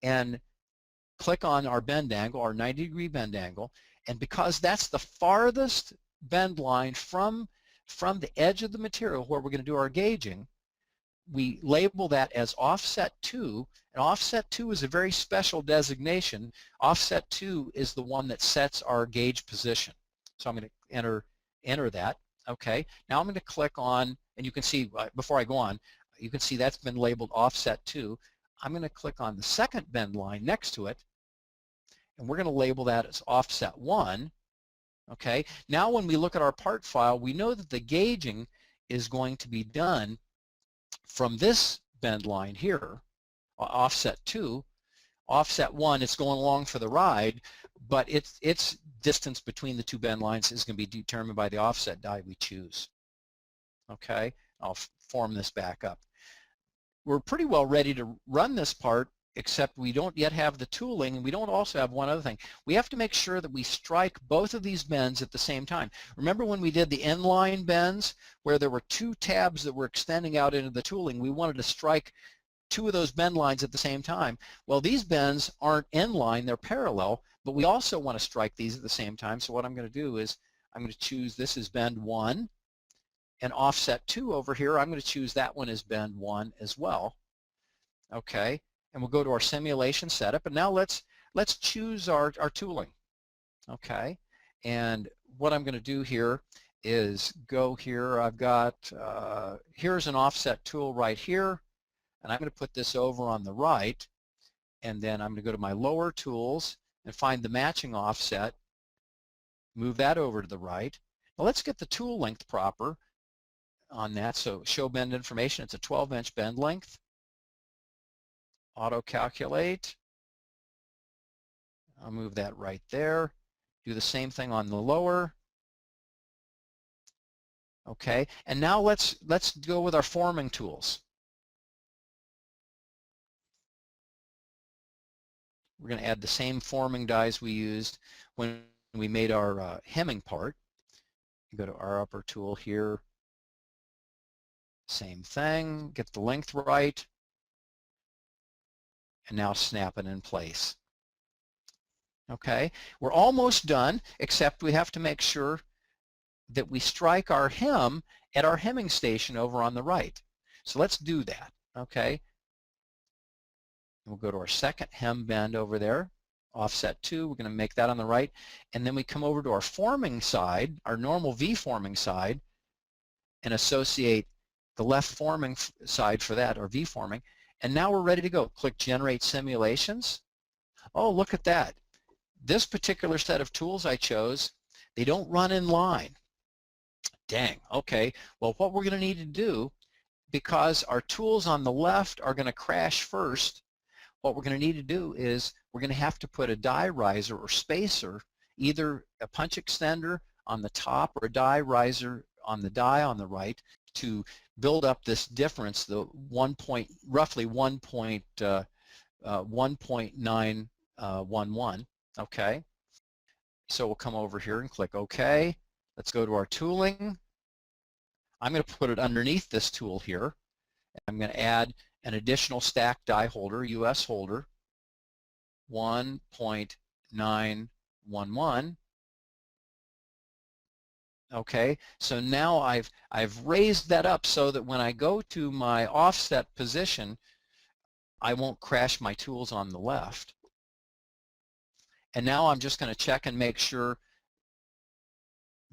and click on our bend angle, our 90-degree bend angle, and because that's the farthest bend line from the edge of the material where we're going to do our gauging, we label that as offset 2, and offset 2 is a very special designation. Offset 2 is the one that sets our gauge position. So I'm going to enter that. Okay, now I'm going to click on, and you can see, before I go on, you can see that's been labeled offset 2. I'm going to click on the second bend line next to it, and we're going to label that as offset 1. Okay, now when we look at our part file, we know that the gauging is going to be done from this bend line here, offset 2. Offset 1, it's going along for the ride, but its distance between the two bend lines is going to be determined by the offset die we choose. Okay, I'll form this back up. We're pretty well ready to run this part, except we don't yet have the tooling, and we don't also have one other thing. We have to make sure that we strike both of these bends at the same time. Remember when we did the inline bends, where there were 2 tabs that were extending out into the tooling? We wanted to strike 2 of those bend lines at the same time. Well, these bends aren't inline, they're parallel, but we also want to strike these at the same time. So what I'm going to do is I'm going to choose this as bend 1, and offset 2 over here, I'm going to choose that one as bend 1 as well. Okay, and we'll go to our simulation setup, and now let's choose our tooling. Okay, and what I'm going to do here is go here. I've got here's an offset tool right here, and I'm going to put this over on the right, and then I'm going to go to my lower tools and find the matching offset, move that over to the right. Now let's get the tool length proper on that. So show bend information, it's a 12-inch bend length. Auto calculate. I'll move that right there. Do the same thing on the lower. Okay, and now let's go with our forming tools. We're going to add the same forming dies we used when we made our hemming part. You go to our upper tool here. Same thing, get the length right, and now snap it in place. Okay, we're almost done, except we have to make sure that we strike our hem at our hemming station over on the right. So let's do that. Okay, we'll go to our second hem bend over there, offset 2. We're going to make that on the right, and then we come over to our forming side, our normal V forming side, and associate the left forming side for that, or V forming, and now we're ready to go. Click Generate Simulations. Oh, look at that. This particular set of tools I chose, they don't run in line. Dang, okay. Well, what we're going to need to do, because our tools on the left are going to crash first, what we're going to need to do is we're going to have to put a die riser or spacer, either a punch extender on the top or a die riser on the die on the right, to build up this difference, the roughly 1.911. Okay, so we'll come over here and click OK. Let's go to our tooling. I'm going to put it underneath this tool here. I'm going to add an additional stack die holder, US holder, 1.911. Okay, so now I've raised that up so that when I go to my offset position, I won't crash my tools on the left. And now I'm just going to check and make sure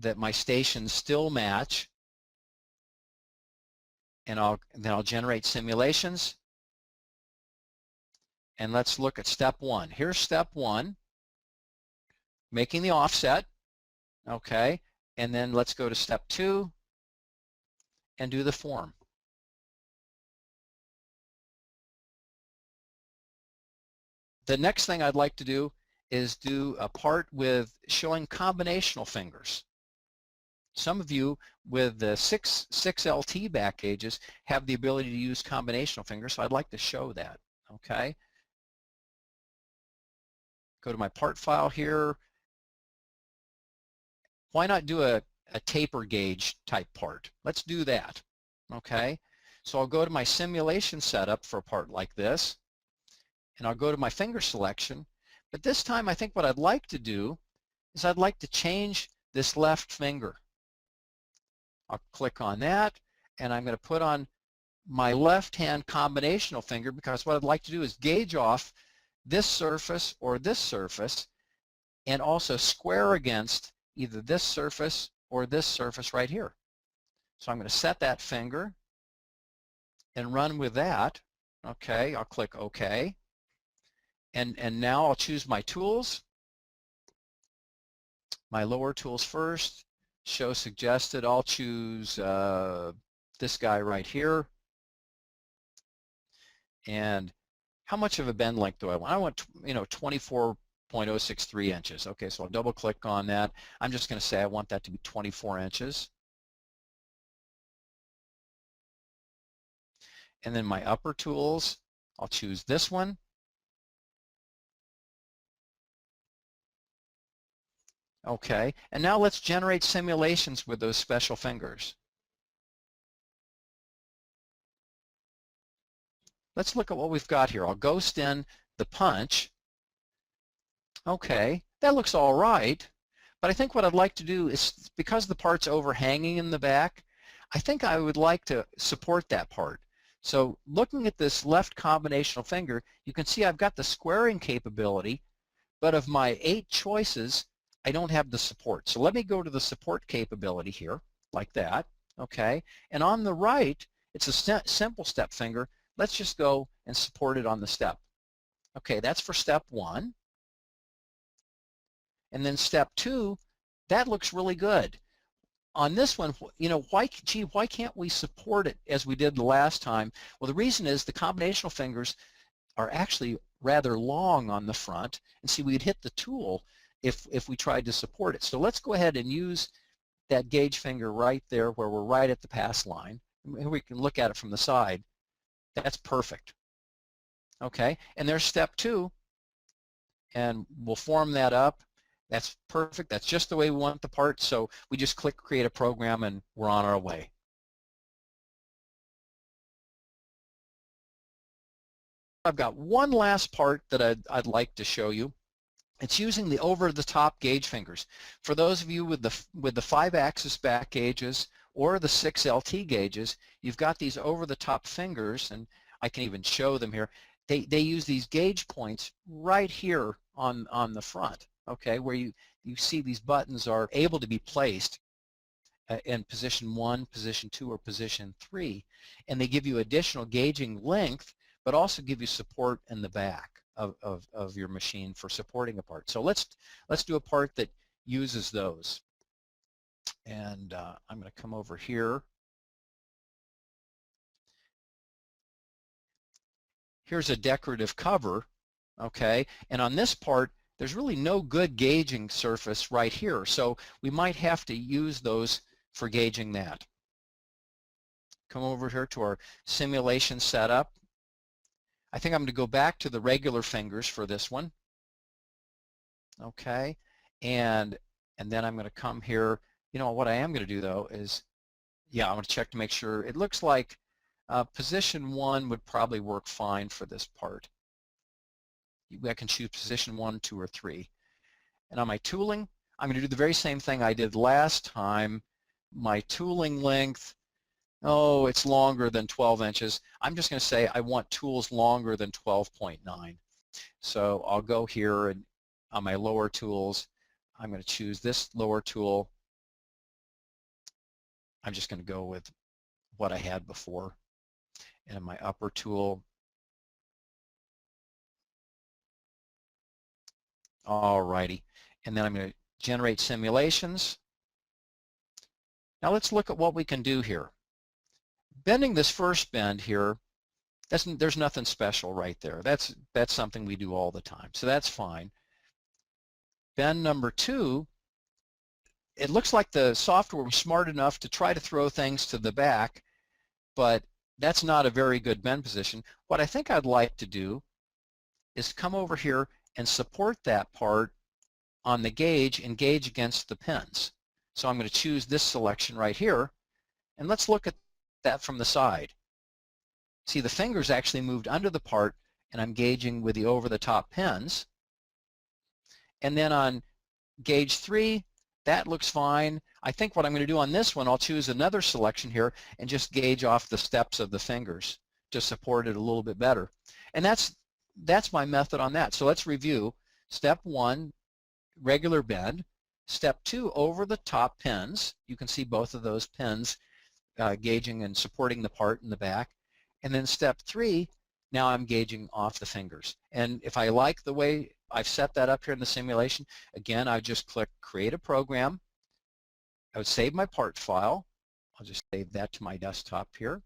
that my stations still match, and then I'll generate simulations. And let's look at step 1. Here's step 1, making the offset. Okay, and then let's go to step 2 and do the form. The next thing I'd like to do is do a part with showing combinational fingers. Some of you with the 6LT back gauges have the ability to use combinational fingers, so I'd like to show that. Okay, go to my part file here. Why not do a taper gauge type part? Let's do that. Okay, so I'll go to my simulation setup for a part like this, and I'll go to my finger selection, but this time I think what I'd like to do is I'd like to change this left finger. I'll click on that, and I'm going to put on my left hand combinational finger, because what I'd like to do is gauge off this surface or this surface, and also square against either this surface or this surface right here. So I'm going to set that finger and run with that. Okay, I'll click OK. And now I'll choose my tools, my lower tools first, show suggested. I'll choose this guy right here. And how much of a bend length do I want? I want, 24.063 inches. Okay, so I'll double click on that. I'm just going to say I want that to be 24 inches. And then my upper tools, I'll choose this one. Okay, and now let's generate simulations with those special fingers. Let's look at what we've got here. I'll ghost in the punch. Okay, that looks all right, but I think what I'd like to do is, because the part's overhanging in the back, I think I would like to support that part. So looking at this left combinational finger, you can see I've got the squaring capability, but of my 8 choices, I don't have the support. So let me go to the support capability here, like that, okay? And on the right, it's a simple step finger. Let's just go and support it on the step. Okay, that's for step 1. And then step 2, that looks really good. On this one, why can't we support it as we did the last time? Well, the reason is the combinational fingers are actually rather long on the front, and see, we'd hit the tool if we tried to support it. So let's go ahead and use that gauge finger right there where we're right at the pass line. And we can look at it from the side. That's perfect. Okay, and there's step 2, and we'll form that up. That's perfect. That's just the way we want the part. So we just click create a program and we're on our way. I've got one last part that I'd like to show you. It's using the over-the-top gauge fingers. For those of you with the 5-axis back gauges or the 6 LT gauges, you've got these over-the-top fingers, and I can even show them here. They use these gauge points right here on the front, okay, where you see these buttons are able to be placed in position 1, position 2, or position 3, and they give you additional gauging length, but also give you support in the back of your machine for supporting a part. So let's do a part that uses those. And I'm going to come over here. Here's a decorative cover, okay, and on this part there's really no good gauging surface right here, so we might have to use those for gauging that. Come over here to our simulation setup. I think I'm going to go back to the regular fingers for this one. Okay, and then I'm going to come here. What I am going to do though is, I'm going to check to make sure. It looks like position 1 would probably work fine for this part. I can choose position 1, 2, or 3. And on my tooling, I'm going to do the very same thing I did last time. My tooling length, it's longer than 12 inches. I'm just going to say I want tools longer than 12.9. So I'll go here and on my lower tools, I'm going to choose this lower tool. I'm just going to go with what I had before. And my upper tool, alrighty. And then I'm going to generate simulations. Now let's look at what we can do here. Bending this first bend here, there's nothing special right there. That's something we do all the time, so that's fine. Bend number 2, it looks like the software was smart enough to try to throw things to the back, but that's not a very good bend position. What I think I'd like to do is come over here and support that part on the gauge and gauge against the pins. So I'm going to choose this selection right here, and let's look at that from the side. See, the fingers actually moved under the part, and I'm gauging with the over-the-top pins. And then on gauge 3, that looks fine. I think what I'm going to do on this one, I'll choose another selection here and just gauge off the steps of the fingers to support it a little bit better. And that's my method on that. So let's review. Step 1, regular bend. Step 2, over the top pins. You can see both of those pins gauging and supporting the part in the back. And then step 3, now I'm gauging off the fingers. And if I like the way I've set that up here in the simulation. Again, I just click create a program. I would save my part file. I'll just save that to my desktop here.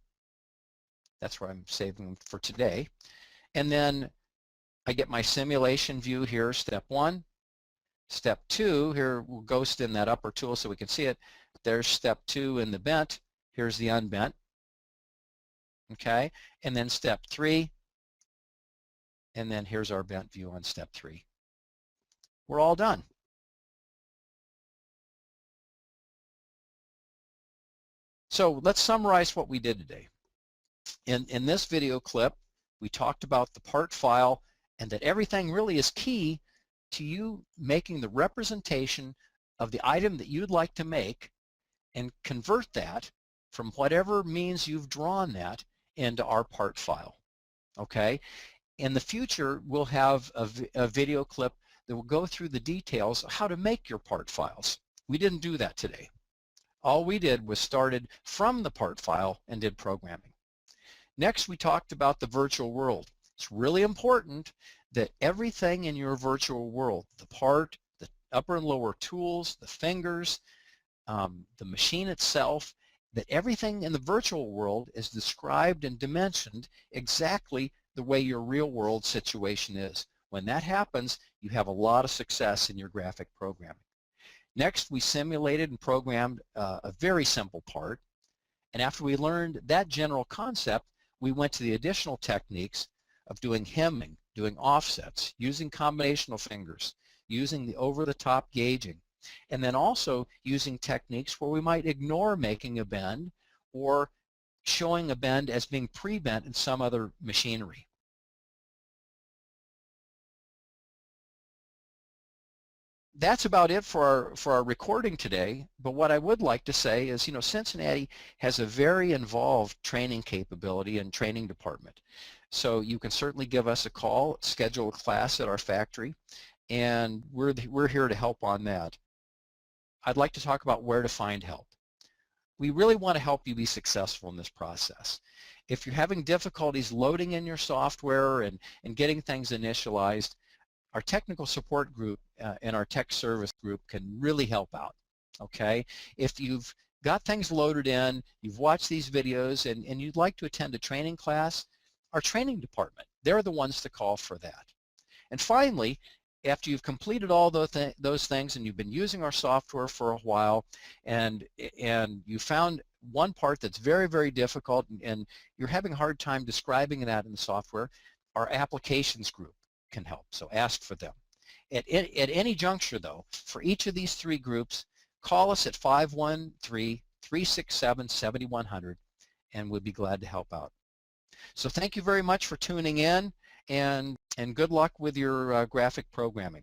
That's where I'm saving them for today. And then I get my simulation view here, step 1. Step 2, here we'll ghost in that upper tool so we can see it. There's step 2 in the bent. Here's the unbent. Okay, and then step 3, and then here's our bent view on step 3. We're all done. So let's summarize what we did today. In this video clip, we talked about the part file and that everything really is key to you making the representation of the item that you'd like to make and convert that from whatever means you've drawn that into our part file. Okay? In the future, we'll have a video clip that will go through the details of how to make your part files. We didn't do that today. All we did was started from the part file and did programming. Next, we talked about the virtual world. It's really important that everything in your virtual world, the part, the upper and lower tools, the fingers, the machine itself, that everything in the virtual world is described and dimensioned exactly the way your real world situation is. When that happens, you have a lot of success in your graphic programming. Next, we simulated and programmed a very simple part, and after we learned that general concept, we went to the additional techniques of doing hemming, doing offsets, using combinational fingers, using the over-the-top gauging, and then also using techniques where we might ignore making a bend or showing a bend as being pre-bent in some other machinery. That's about it for our recording today, but what I would like to say is, Cincinnati has a very involved training capability and training department. So you can certainly give us a call, schedule a class at our factory, and we're here to help on that. I'd like to talk about where to find help. We really want to help you be successful in this process. If you're having difficulties loading in your software and getting things initialized, our technical support group and our tech service group can really help out, okay? If you've got things loaded in, you've watched these videos, and you'd like to attend a training class, our training department, they're the ones to call for that. And finally, after you've completed all those things and you've been using our software for a while and you found one part that's very, very difficult and you're having a hard time describing that in the software, our applications group can help, so ask for them. At any juncture though, for each of these 3 groups, call us at 513-367-7100 and we'll be glad to help out. So thank you very much for tuning in and good luck with your graphic programming.